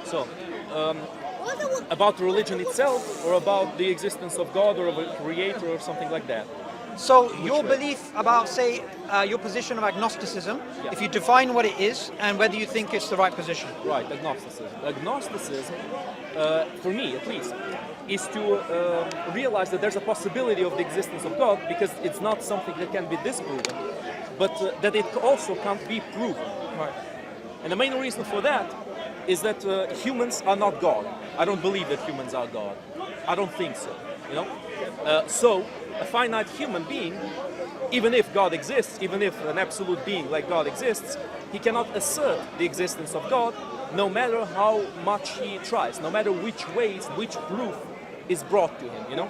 So, about religion itself, or about the existence of God or of a creator or something like that? So your belief about, say, your position of agnosticism, if you define what it is and whether you think it's the right position. Right, agnosticism. Agnosticism, for me at least, is to realize that there's a possibility of the existence of God, because it's not something that can be disproven, but that it also can't be proven. Right. And the main reason for that is that humans are not God. I don't believe that humans are God. I don't think so. You know. So a finite human being, even if God exists, even if an absolute being like God exists, he cannot assert the existence of God, no matter how much he tries, no matter which ways, which proof is brought to him. You know.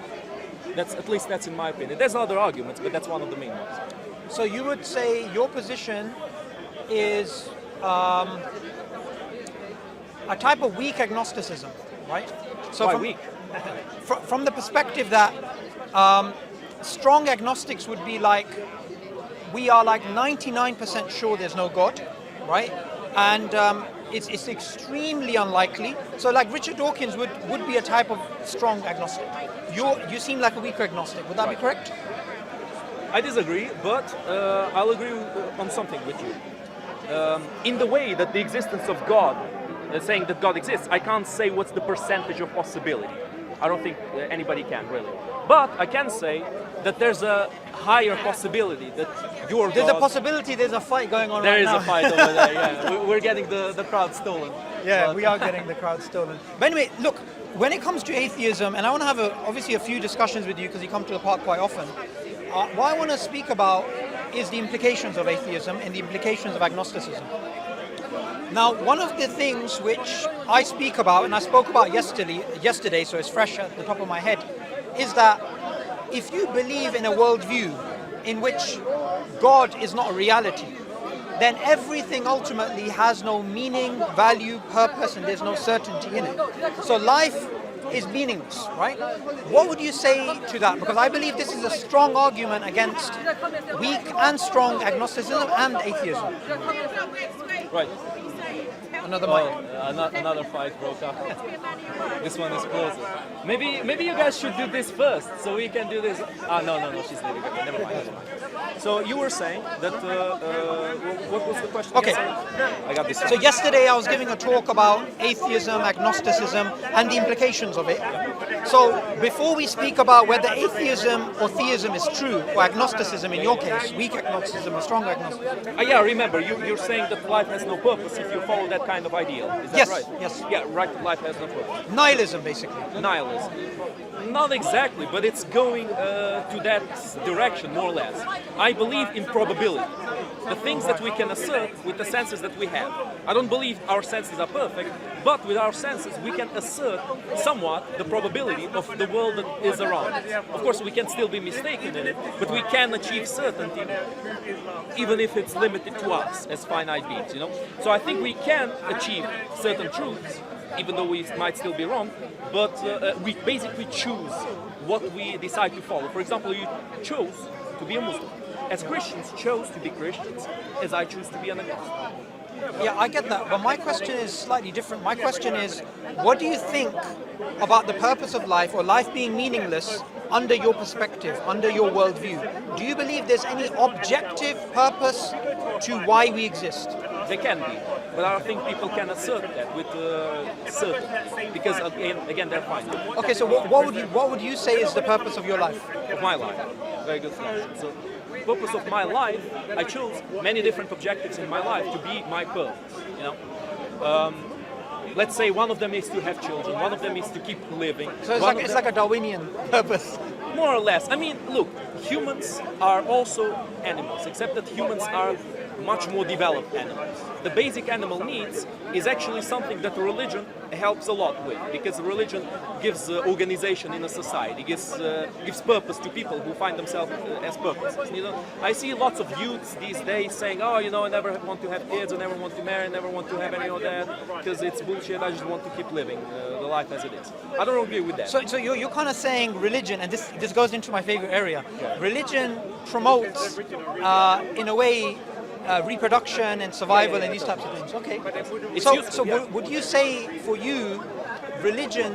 That's in my opinion. There's other arguments, but that's one of the main ones. So you would say your position is a type of weak agnosticism, right? So Why weak? From the perspective that strong agnostics would be like, we are like 99% sure there's no God, right? And it's extremely unlikely. So like Richard Dawkins would be a type of strong agnostic. You seem like a weaker agnostic. Would that be correct? I disagree, but I'll agree on something with you. In the way that the existence of God, saying that God exists, I can't say what's the percentage of possibility. I don't think anybody can, really. But I can say that there's a higher possibility that your There's God... a possibility there's a fight going on There right is now. a fight over there, yeah. We're getting the crowd stolen. Yeah, But- we are getting the crowd stolen. But anyway, look, when it comes to atheism, and I want to have obviously a few discussions with you because you come to the park quite often, what I want to speak about is the implications of atheism and the implications of agnosticism. Now, one of the things which I speak about, and I spoke about yesterday, so it's fresh at the top of my head, is that if you believe in a worldview in which God is not a reality, then everything ultimately has no meaning, value, purpose, and there's no certainty in it. So life is meaningless, right? What would you say to that? Because I believe this is a strong argument against weak and strong agnosticism and atheism. Right. Another mic. Another fight broke out. This one is closer. Maybe you guys should do this first, so we can do this. No, she's leaving. Okay, never mind. So you were saying that. What was the question? Okay. I got this. So yesterday I was giving a talk about atheism, agnosticism, and the implications of it. So before we speak about whether atheism or theism is true, or agnosticism in your case, weak agnosticism or strong agnosticism. Yeah, remember, you're saying that life has no purpose if you follow that kind of ideal. Is that Yes, right? yes. Yeah, right, life has no purpose. Nihilism, basically. Nihilism. Not exactly, but it's going to that direction, more or less. I believe in probability. The things that we can assert with the senses that we have. I don't believe our senses are perfect, but with our senses we can assert somewhat the probability of the world that is around. Of course, we can still be mistaken in it, but we can achieve certainty, even if it's limited to us as finite beings, you know? So I think we can achieve certain truths, even though we might still be wrong, but we basically choose what we decide to follow. For example, you chose to be a Muslim. As Christians chose to be Christians, as I choose to be an agnostic. Yeah, I get that, but my question is slightly different. My question is, what do you think about the purpose of life, or life being meaningless, under your perspective, under your worldview? Do you believe there's any objective purpose to why we exist? They can be, but I don't think people can assert that with certainty, because again, they're fine. Okay, so what would you say is the purpose of your life? Of my life, very good question. So, purpose of my life, I chose many different objectives in my life to be my purpose. You know, let's say one of them is to have children, one of them is to keep living. So it's like a Darwinian purpose. More or less. I mean, look, humans are also animals, except that humans are much more developed animals. The basic animal needs is actually something that religion helps a lot with, because religion gives organization in a society, gives purpose to people who find themselves as purposes. You know, I see lots of youths these days saying, "Oh, you know, I never want to have kids, I never want to marry, I never want to have any of that, because it's bullshit. I just want to keep living the life as it is." I don't agree with that. So you're kind of saying religion, and this goes into my favorite area. Religion promotes, in a way, reproduction and survival and these types of things. Okay. So, useful, yeah. would you say for you, religion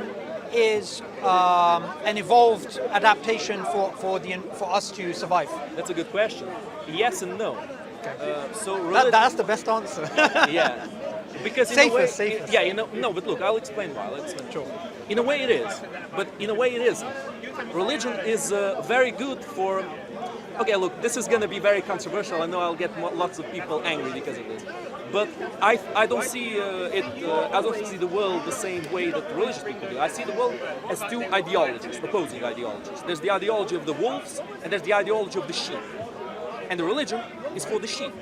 is an evolved adaptation for us to survive? That's a good question. Yes and no. So religion, That's the best answer. yeah, because in Safest, a way, safest. yeah, no, but look, I'll explain why. Sure. In a way, it is, but in a way, it isn't. Religion is very good for. Okay, look, this is going to be very controversial. I know I'll get lots of people angry because of this, but I don't see I don't see the world the same way that religious people do. I see the world as two ideologies, opposing ideologies. There's the ideology of the wolves, and there's the ideology of the sheep. And the religion is for the sheep.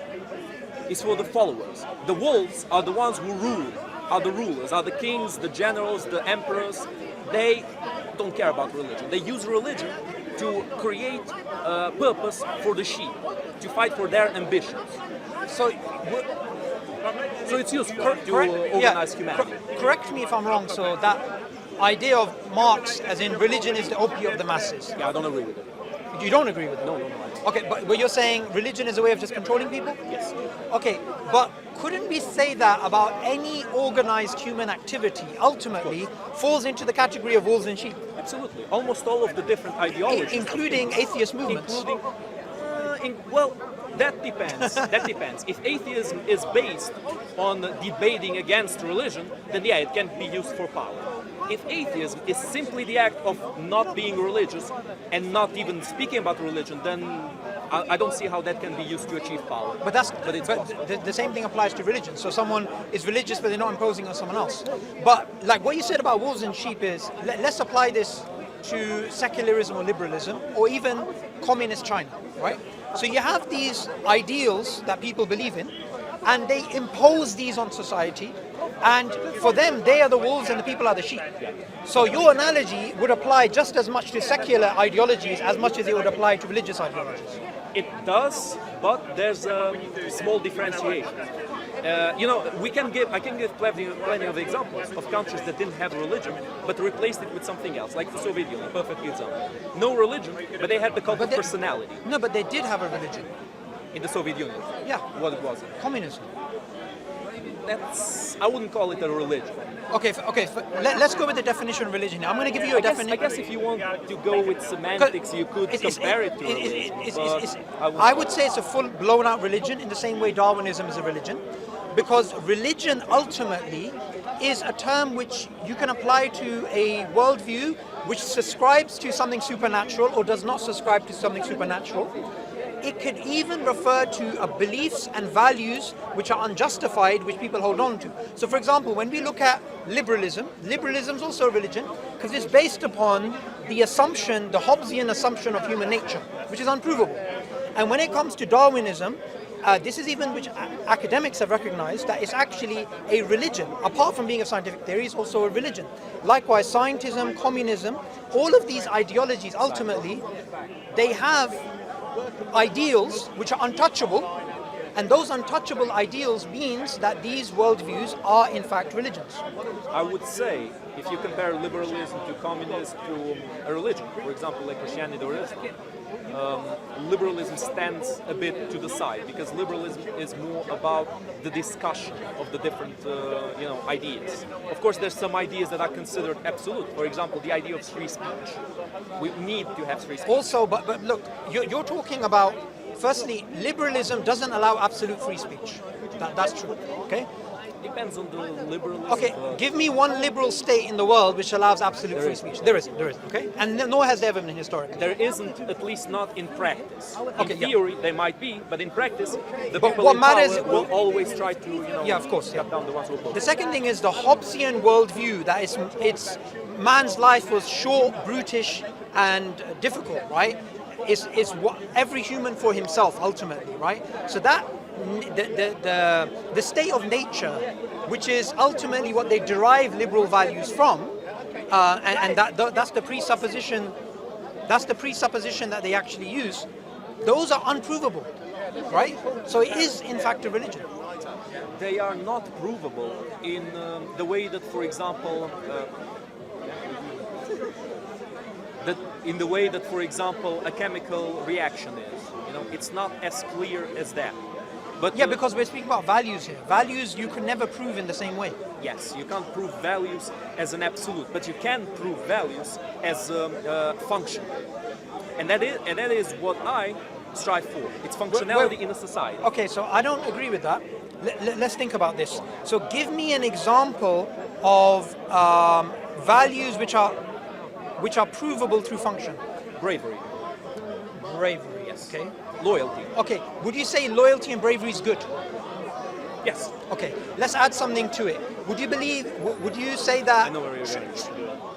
It's for the followers. The wolves are the ones who rule, are the rulers, are the kings, the generals, the emperors. They don't care about religion. They use religion to create purpose for the sheep, to fight for their ambitions. So it's useful to organize humanity. Correct me if I'm wrong. So that idea of Marx, as in religion is the opiate of the masses. Yeah, I don't agree with it. You don't agree with it? No. Okay, but you're saying religion is a way of just controlling people? Yes. Okay, but couldn't we say that about any organized human activity ultimately falls into the category of wolves and sheep? Absolutely. Almost all of the different ideologies. Including atheist movements? Well, that depends. That depends. If atheism is based on debating against religion, then yeah, it can be used for power. If atheism is simply the act of not being religious and not even speaking about religion, then I don't see how that can be used to achieve power. But the same thing applies to religion. So someone is religious, but they're not imposing on someone else. But like what you said about wolves and sheep is, let's apply this to secularism or liberalism, or even communist China, right? So you have these ideals that people believe in, and they impose these on society, and for them, they are the wolves and the people are the sheep. So your analogy would apply just as much to secular ideologies as much as it would apply to religious ideologies. It does, but there's a small differentiation. I can give plenty of examples of countries that didn't have religion, but replaced it with something else, like the Soviet Union, perfect example. No religion, but they had the cult of personality. No, but they did have a religion. In the Soviet Union? Yeah. What it was? Communism. I wouldn't call it a religion. Okay, let's go with the definition of religion. I'm going to give you a definition. I guess if you want to go with semantics, you could compare it to religion. I would say it's a full blown out religion in the same way Darwinism is a religion. Because religion ultimately is a term which you can apply to a worldview which subscribes to something supernatural or does not subscribe to something supernatural. It could even refer to beliefs and values which are unjustified, which people hold on to. So for example, when we look at liberalism is also a religion because it's based upon the assumption, the Hobbesian assumption of human nature, which is unprovable. And when it comes to Darwinism, this is even which academics have recognized that it's actually a religion. Apart from being a scientific theory, it's also a religion. Likewise, scientism, communism, all of these ideologies, ultimately, they have ideals which are untouchable, and those untouchable ideals means that these worldviews are in fact religions. I would say, if you compare liberalism to communism to a religion, for example, like Christianity or Islam, liberalism stands a bit to the side because liberalism is more about the discussion of the different ideas. Of course, there's some ideas that are considered absolute. For example, the idea of free speech. We need to have free speech. Also, but look, you're talking about, firstly, liberalism doesn't allow absolute free speech. That's true, okay? Depends on the liberalism. Okay, give me one liberal state in the world which allows absolute free speech. There isn't, okay? And nor has there ever been historically. There isn't, at least not in practice. Okay, in theory, they might be, but in practice, the but people what in matters power will always try to, of course, cut down the ones who oppose. The second thing is the Hobbesian worldview, that it's man's life was short, brutish, and difficult, right? It's what every human for himself, ultimately, right? So that the state of nature, which is ultimately what they derive liberal values from, and that's the presupposition. That's the presupposition that they actually use. Those are unprovable, right? So it is in fact a religion. They are not provable in the way that, for example, a chemical reaction is. It's not as clear as that. But Yeah, because we're speaking about values here. Values you can never prove in the same way. yes, you can't prove values as an absolute, but you can prove values as a function, and that is what I strive for. It's functionality in a society. Okay, so I don't agree with that. Let's think about this. So give me an example of values which are provable through function. Bravery, Bravery. yes. Okay. Loyalty, Okay. Would you say loyalty and bravery is good? yes. Okay. Let's add something to it. Would you say that? I know where you're going.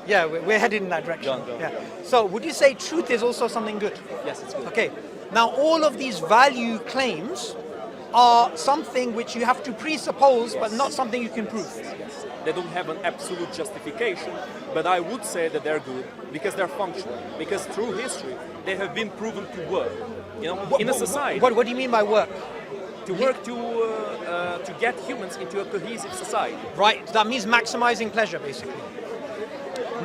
Yeah, we're headed in that direction. Go on. Yeah. So would you say truth is also something good? Yes, it's good. Okay. Now all of these value claims are something which you have to presuppose, but not something you can prove. Yes. They don't have an absolute justification, but I would say that they're good because they're functional. Because through history, they have been proven to work. You know, in a society, What do you mean by work? to work to get humans into a cohesive society. Right. That means maximizing pleasure, basically.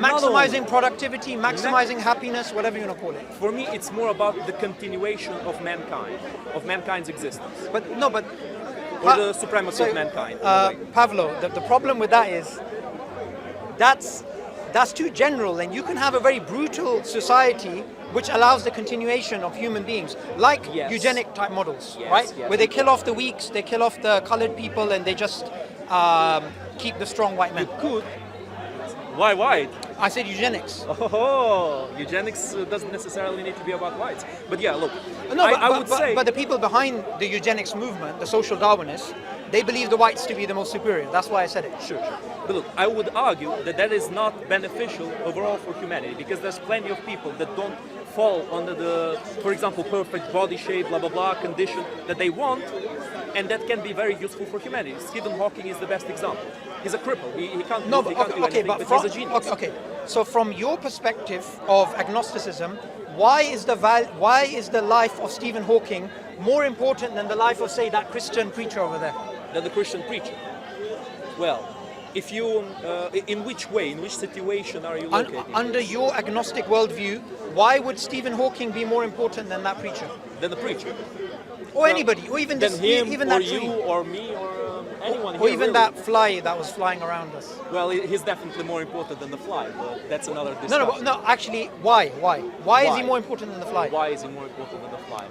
Not only- Maximizing productivity, maximizing happiness, whatever you want to call it. For me, it's more about the continuation of mankind, of mankind's existence, But no, but or the supremacy of mankind. in a way. Pavlo, the problem with that is that's too general, and you can have a very brutal society which allows the continuation of human beings, like Yes. eugenic type models, Yes, right? yes. Where they kill off the weaks, they kill off the colored people, and they just keep the strong white men. Good. Why white? I said eugenics. Oh, eugenics doesn't necessarily need to be about whites. But yeah, look, No, I would say. but the people behind the eugenics movement, the social Darwinists, they believe the whites to be the most superior. That's why I said it. Sure. But look, I would argue that that is not beneficial overall for humanity because there's plenty of people that don't fall under the, for example, perfect body shape, blah, blah, blah, condition that they want, and that can be very useful for humanity. Stephen Hawking is the best example. He's a cripple. He can't No, move, he but can't do okay, anything, but but he's a genius. okay. So from your perspective of agnosticism, why is the life of Stephen Hawking more important than the life of, say, that Christian preacher over there? Than the Christian preacher. Well, if you, in which way, in which situation are you located? Under your agnostic worldview, why would Stephen Hawking be more important than that preacher? Than the preacher. Or anybody, or even Than this, him, even or that you, tree, or me, or anyone or here, even really. that fly that was flying around us. Well, he's definitely more important than the fly, but that's another No, discussion. no, actually, why? Why is he Why? more important than the fly? Why is he more important than the fly?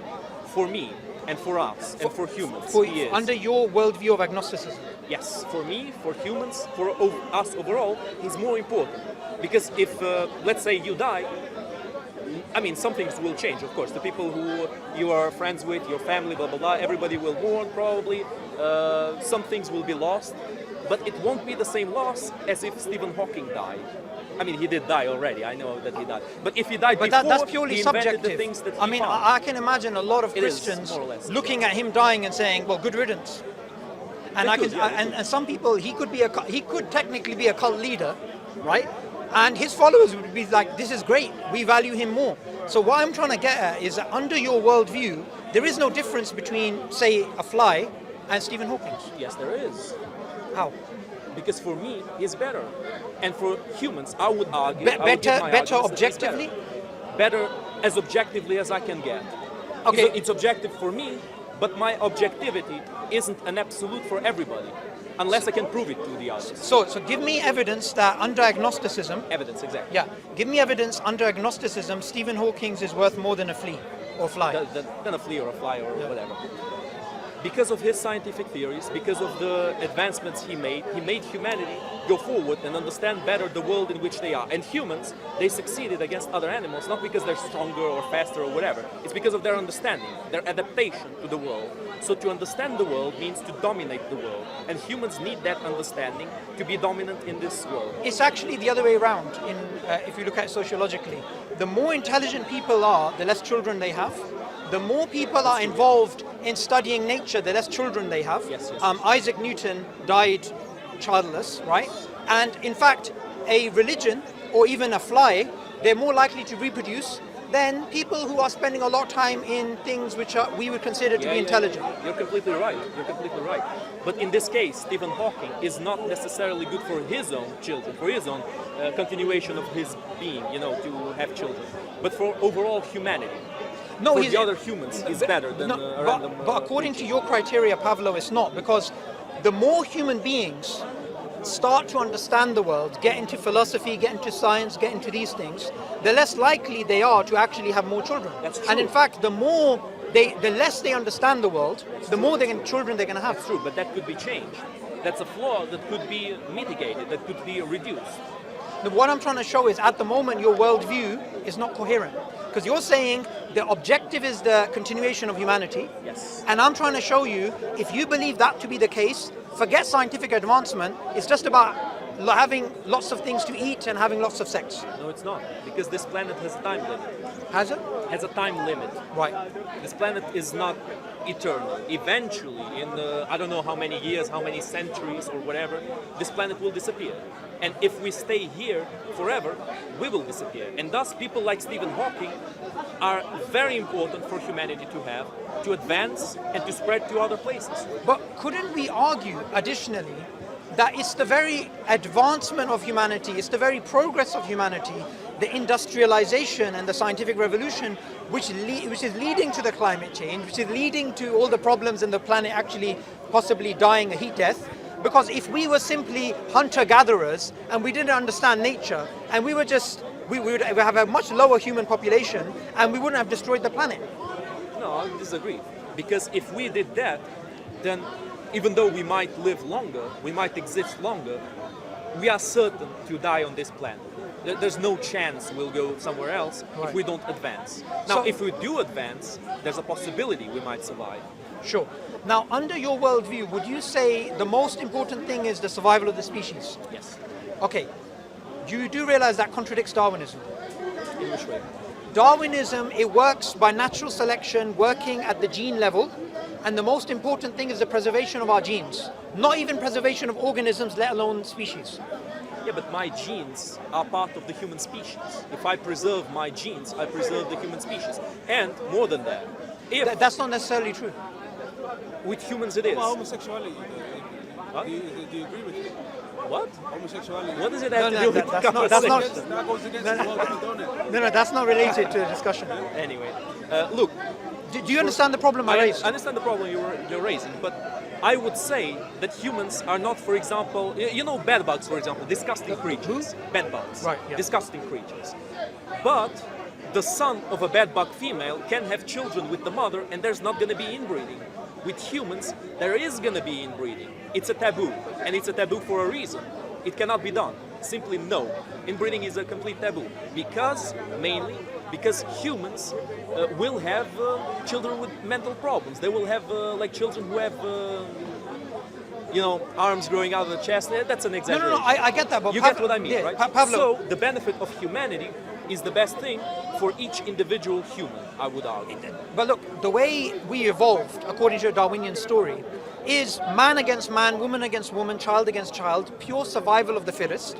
For me, and for us, and for humans, For, he is. under your worldview of agnosticism. Yes, for me, for humans, for us overall, he's more important. Because if, let's say, you die, I mean, some things will change, of course. The people who you are friends with, your family, blah, blah, blah, everybody will mourn probably. Some things will be lost. But it won't be the same loss as if Stephen Hawking died. I mean, he did die already. I know that he died. But if he died But before, that's purely he invented subjective. the things that he I mean, found. I can imagine a lot of It is, Christians more or less. looking at him dying and saying, "Well, good riddance." And They I could, can, yeah, they and some people, he could technically be a cult leader, right? And his followers would be like, "This is great. We value him more." So what I'm trying to get at is that under your worldview, there is no difference between, say, a fly and Stephen Hawking. Yes, there is. How? Because for me, he's better. And for humans, I would argue. I would give Better, my better arguments that he's objectively. Better as objectively as I can get. Okay. It's objective for me, but my objectivity isn't an absolute for everybody, unless I can prove it to the others. So give me evidence that under agnosticism, Evidence, exactly. yeah, give me evidence under agnosticism, Stephen Hawking is worth more than a flea or fly. Than a flea or a fly or whatever. Because of his scientific theories, because of the advancements he made humanity go forward and understand better the world in which they are. And humans, they succeeded against other animals, not because they're stronger or faster or whatever. It's because of their understanding, their adaptation to the world. So to understand the world means to dominate the world. And humans need that understanding to be dominant in this world. It's actually the other way around. If you look at it sociologically, the more intelligent people are, the less children they have. The more people are involved in studying nature, the less children they have. Yes, yes. Isaac Newton died childless, right? And in fact, a religion or even a fly, they're more likely to reproduce than people who are spending a lot of time in things which we would consider to be intelligent. You're completely right. You're completely right. But in this case, Stephen Hawking is not necessarily good for his own children, for his own continuation of his being, to have children, but for overall humanity. No, for he's- the other humans is better than No, a random. but according to your criteria, Pavlo, it's not, because the more human beings start to understand the world, get into philosophy, get into science, get into these things, the less likely they are to actually have more children. That's And in true. fact, the less they understand the world, the more children they're going to have. That's true, but that could be changed. That's a flaw that could be mitigated, that could be reduced. What I'm trying to show is, at the moment, your worldview is not coherent. Because you're saying the objective is the continuation of humanity. Yes. And I'm trying to show you, if you believe that to be the case, forget scientific advancement. It's just about having lots of things to eat and having lots of sex. No, it's not, because this planet has a time limit. Has it? Has a time limit. Right. This planet is not eternal. Eventually, in I don't know how many years, how many centuries or whatever, this planet will disappear. And if we stay here forever, we will disappear. And thus, people like Stephen Hawking are very important for humanity to have, to advance and to spread to other places. But couldn't we argue, additionally, that it's the very advancement of humanity, it's the very progress of humanity, the industrialization and the scientific revolution, which is leading to the climate change, which is leading to all the problems in the planet actually possibly dying a heat death? Because if we were simply hunter-gatherers and we didn't understand nature, and we would have a much lower human population, and we wouldn't have destroyed the planet. No, I disagree. Because if we did that, then even though we might live longer, we might exist longer, we are certain to die on this planet. There's no chance we'll go somewhere else Right. if we don't advance. Now, So- if we do advance, there's a possibility we might survive. Sure. Now, under your worldview, would you say the most important thing is the survival of the species? Yes. Okay. You do realize that contradicts Darwinism. In which way? Darwinism, it works by natural selection, working at the gene level, and the most important thing is the preservation of our genes, not even preservation of organisms, let alone species. Yeah, but my genes are part of the human species. If I preserve my genes, I preserve the human species. And more than that, if That's not necessarily true. with humans it is. Well, homosexuality. Huh? Do you agree with it? What? Homosexuality. What does it have No, to no, do with that's not- that's not- conversation? That goes against the world of the donut. No, that's not related to the discussion. Anyway, look, Do you understand the problem I I raised? understand the problem you're raising, but I would say that humans are not, for example, you know, bed bugs, for example, disgusting creatures. Bed bugs, Right, yeah. disgusting creatures. But the son of a bed bug female can have children with the mother, and there's not going to be inbreeding. With humans, there is going to be inbreeding. It's a taboo, and it's a taboo for a reason. It cannot be done. Simply no. Inbreeding is a complete taboo mainly because humans will have children with mental problems. They will have like children who have arms growing out of the chest. That's an No, exaggeration. I get that, but You get what I mean, yeah, right? Pavlo, So the benefit of humanity is the best thing for each individual human, I would argue. but look, the way we evolved, according to a Darwinian story, is man against man, woman against woman, child against child, pure survival of the fittest.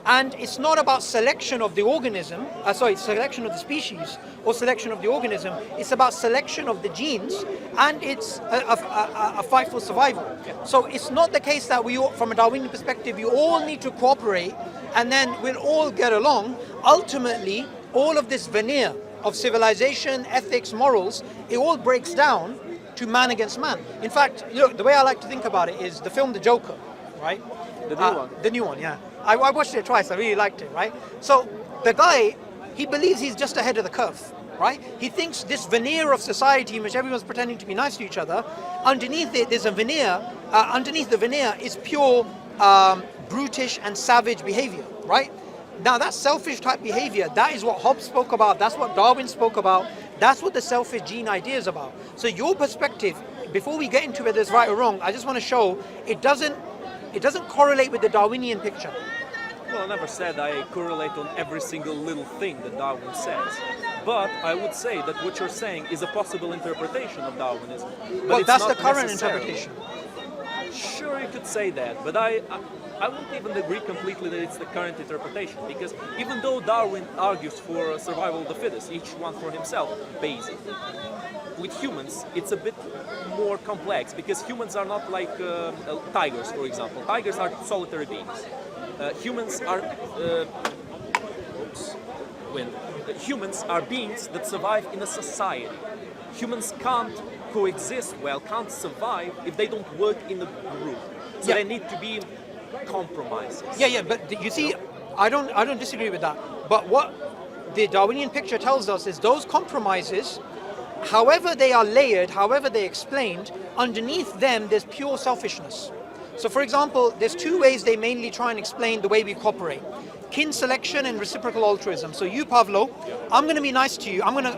And it's not about selection of the organism, selection of the species or selection of the organism. It's about selection of the genes, and it's a fight for survival. So it's not the case that we all, from a Darwinian perspective, you all need to cooperate and then we'll all get along. Ultimately, all of this veneer of civilization, ethics, morals, it all breaks down to man against man. In fact, look, the way I like to think about it is the film The Joker, right? The new one. The new one, yeah. I watched it twice. I really liked it, right? So the guy, he believes he's just ahead of the curve, right? He thinks this veneer of society in which everyone's pretending to be nice to each other, underneath it there's a veneer. Underneath the veneer is pure brutish and savage behavior, right? Now that selfish type behavior, that is what Hobbes spoke about. That's what Darwin spoke about. That's what the selfish gene idea is about. So your perspective, before we get into whether it's right or wrong, I just want to show it doesn't correlate with the Darwinian picture. Well, I never said I correlate on every single little thing that Darwin says. But I would say that what you're saying is a possible interpretation of Darwinism. But Well, it's that's not the current necessarily. interpretation. Sure, you could say that, but I wouldn't even agree completely that it's the current interpretation, because even though Darwin argues for survival of the fittest, each one for himself, basically, with humans, it's a bit more complex, because humans are not like tigers, for example. Tigers are solitary beings. Humans are... when humans are beings that survive in a society. Humans can't coexist well, can't survive if they don't work in a group. So Yeah. there need to be compromises. Yeah, but you see, I don't disagree with that. But what the Darwinian picture tells us is those compromises, however they are layered, however they're explained, underneath them there's pure selfishness. So for example, there's two ways they mainly try and explain the way we cooperate. Kin selection and reciprocal altruism. So you, Pavlo, I'm going to be nice to you. I'm going to